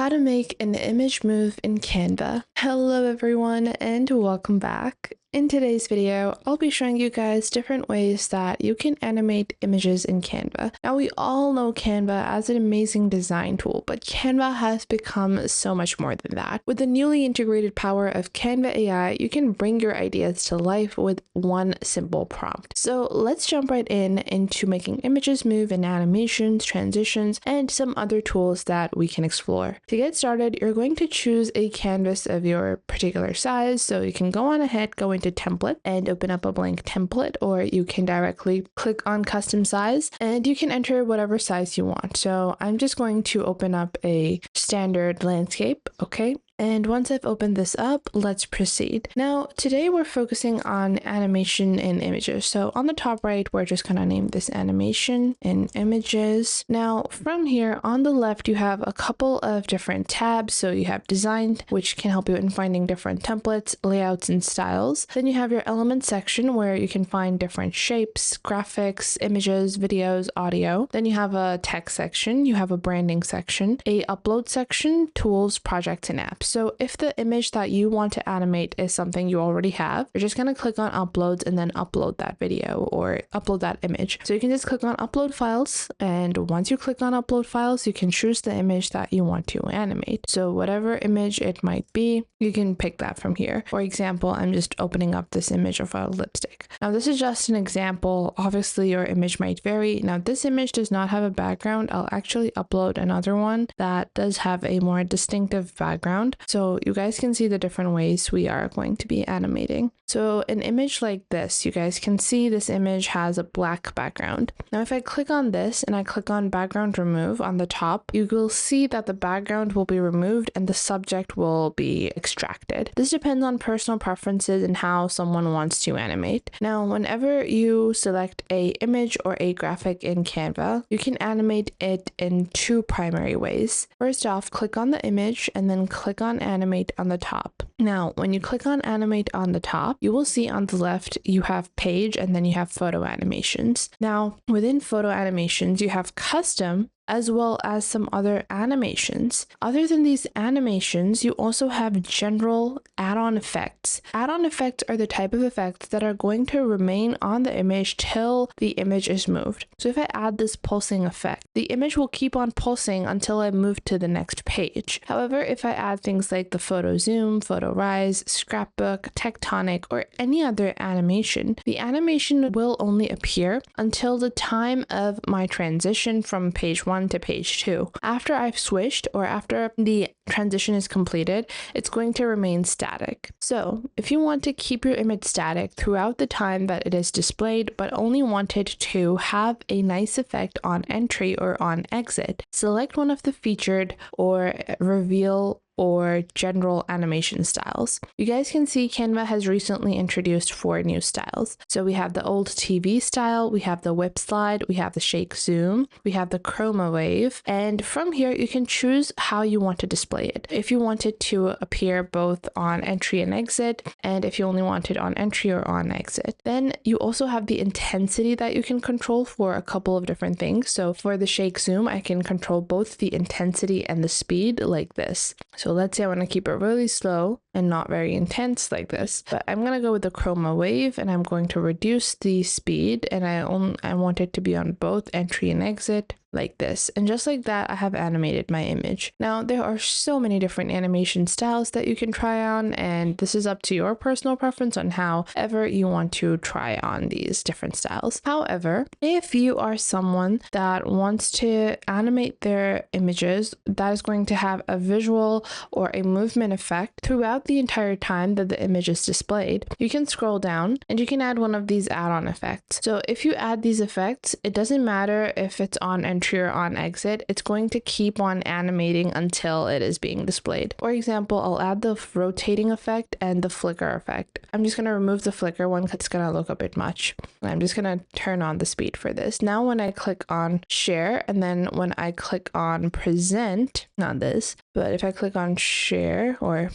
How to make an image move in Canva. Hello everyone and welcome back. In today's video, I'll be showing you guys different ways that you can animate images in Canva. Now we all know Canva as an amazing design tool, but Canva has become so much more than that. With the newly integrated power of Canva AI, you can bring your ideas to life with one simple prompt. So let's jump right into making images move in animations, transitions, and some other tools that we can explore. To get started, you're going to choose a canvas of your particular size, so you can go on ahead, go into template and open up a blank template, or you can directly click on custom size and you can enter whatever size you want. So I'm just going to open up a standard landscape. Okay. And once I've opened this up, let's proceed. Now, today we're focusing on animation in images. So on the top right, we're just gonna name this animation in images. Now, from here on the left, you have a couple of different tabs. So you have design, which can help you in finding different templates, layouts, and styles. Then you have your element section where you can find different shapes, graphics, images, videos, audio. Then you have a text section, you have a branding section, a upload section, tools, projects, and apps. So if the image that you want to animate is something you already have, you're just going to click on uploads and then upload that video or upload that image. So you can just click on upload files, and once you click on upload files, you can choose the image that you want to animate. So whatever image it might be, you can pick that from here. For example, I'm just opening up this image of a lipstick. Now this is just an example. Obviously your image might vary. Now this image does not have a background. I'll actually upload another one that does have a more distinctive background, so you guys can see the different ways we are going to be animating. So an image like this, you guys can see this image has a black background. Now if I click on this and I click on background remove on the top, you will see that the background will be removed and the subject will be extracted. This depends on personal preferences and how someone wants to animate. Now whenever you select a image or a graphic in Canva, you can animate it in two primary ways. First off, click on the image and then click on animate on the top. Now, when you click on animate on the top, you will see on the left, you have page and then you have photo animations. Now, within photo animations, you have custom as well as some other animations. Other than these animations, you also have general add-on effects. Add-on effects are the type of effects that are going to remain on the image till the image is moved. So if I add this pulsing effect, the image will keep on pulsing until I move to the next page. However, if I add things like the photo zoom, photo rise, scrapbook, tectonic, or any other animation, the animation will only appear until the time of my transition from page 1 to page 2. After I've switched or after the transition is completed, it's going to remain static. So if you want to keep your image static throughout the time that it is displayed, but only wanted to have a nice effect on entry or on exit, select one of the featured or reveal or general animation styles. You guys can see Canva has recently introduced 4 new styles. So we have the old TV style, we have the whip slide, we have the shake zoom, we have the chroma wave, and from here you can choose how you want to display it. If you want it to appear both on entry and exit, and if you only want it on entry or on exit. Then you also have the intensity that you can control for a couple of different things. So for the shake zoom, I can control both the intensity and the speed like this. So let's say I want to keep it really slow and not very intense like this, but I'm going to go with the chroma wave and I'm going to reduce the speed, and I want it to be on both entry and exit like this. And just like that, I have animated my image. Now there are so many different animation styles that you can try on, and this is up to your personal preference on however you want to try on these different styles. However, if you are someone that wants to animate their images that is going to have a visual or a movement effect throughout the entire time that the image is displayed, you can scroll down and you can add one of these add-on effects. So if you add these effects, it doesn't matter if it's on entry or on exit, it's going to keep on animating until it is being displayed. For example, I'll add the rotating effect and the flicker effect. I'm just going to remove the flicker one because it's going to look a bit much. And I'm just going to turn on the speed for this. Now when I click on share and then when I click on present, not this, but if I click on share or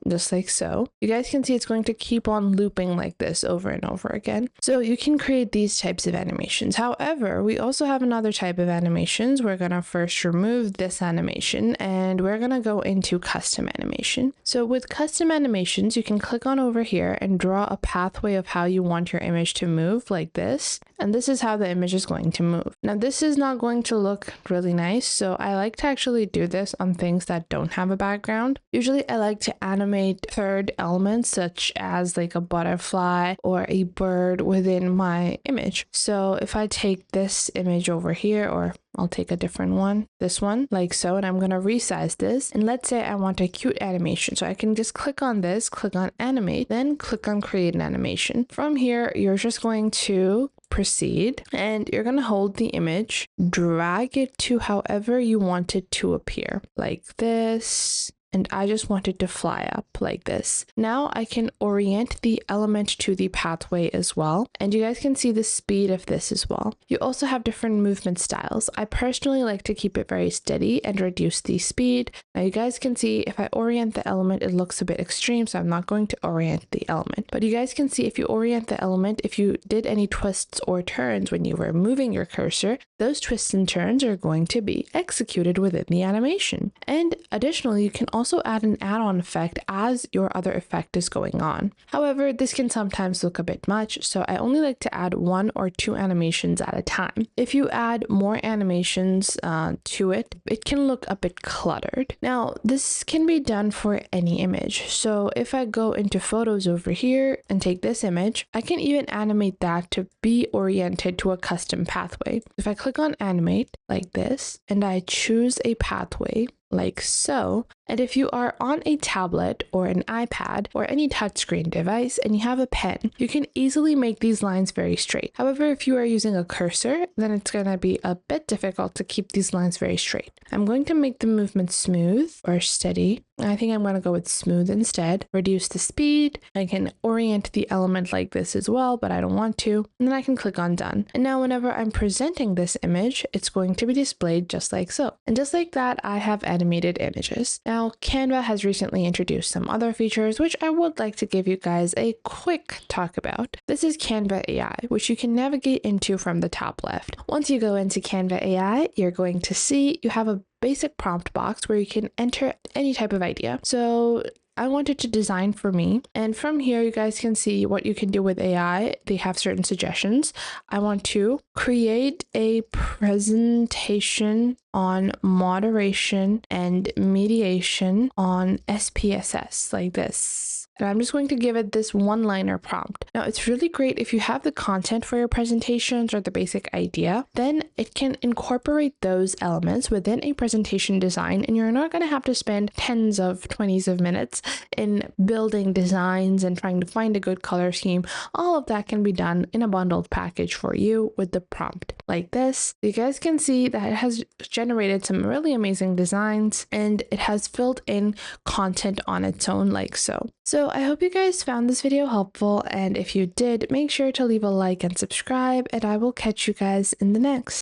just like so. You guys can see it's going to keep on looping like this over and over again. So you can create these types of animations. However, we also have another type of animations. We're going to first remove this animation and we're going to go into custom animation. So with custom animations, you can click on over here and draw a pathway of how you want your image to move like this. And this is how the image is going to move. Now this is not going to look really nice, so I like to actually do this on things that don't have a background. Usually I like to animate third elements such as like a butterfly or a bird within my image. So if I take this image over here, or I'll take a different one, this one, like so, and I'm going to resize this. And let's say I want a cute animation. So I can just click on this, click on animate, then click on create an animation. From here, you're just going to proceed and you're going to hold the image, drag it to however you want it to appear, like this. And I just want it to fly up like this. Now I can orient the element to the pathway as well. And you guys can see the speed of this as well. You also have different movement styles. I personally like to keep it very steady and reduce the speed. Now you guys can see if I orient the element, it looks a bit extreme, so I'm not going to orient the element. But you guys can see if you orient the element, if you did any twists or turns when you were moving your cursor, those twists and turns are going to be executed within the animation. And additionally, you can also add an add-on effect as your other effect is going on. However, this can sometimes look a bit much, so I only like to add 1 or 2 animations at a time. If you add more animations to it, it can look a bit cluttered. Now, this can be done for any image. So if I go into photos over here and take this image, I can even animate that to be oriented to a custom pathway. If I click on animate like this, and I choose a pathway, like so. And if you are on a tablet or an iPad or any touchscreen device and you have a pen, you can easily make these lines very straight. However, if you are using a cursor, then it's going to be a bit difficult to keep these lines very straight. I'm going to make the movement smooth or steady. I think I'm going to go with smooth instead. Reduce the speed. I can orient the element like this as well, but I don't want to. And then I can click on done. And now whenever I'm presenting this image, it's going to be displayed just like so. And just like that, I have animated images. Now, Canva has recently introduced some other features, which I would like to give you guys a quick talk about. This is Canva AI, which you can navigate into from the top left. Once you go into Canva AI, you're going to see you have a basic prompt box where you can enter any type of idea. So I wanted to design for me, and from here you guys can see what you can do with AI. They have certain suggestions. I want to create a presentation on moderation and mediation on SPSS like this. And I'm just going to give it this one-liner prompt. Now, it's really great if you have the content for your presentations or the basic idea, then it can incorporate those elements within a presentation design, and you're not going to have to spend 20s of minutes in building designs and trying to find a good color scheme. All of that can be done in a bundled package for you with the prompt like this. You guys can see that it has generated some really amazing designs, and it has filled in content on its own like so. So I hope you guys found this video helpful, and if you did, make sure to leave a like and subscribe, and I will catch you guys in the next.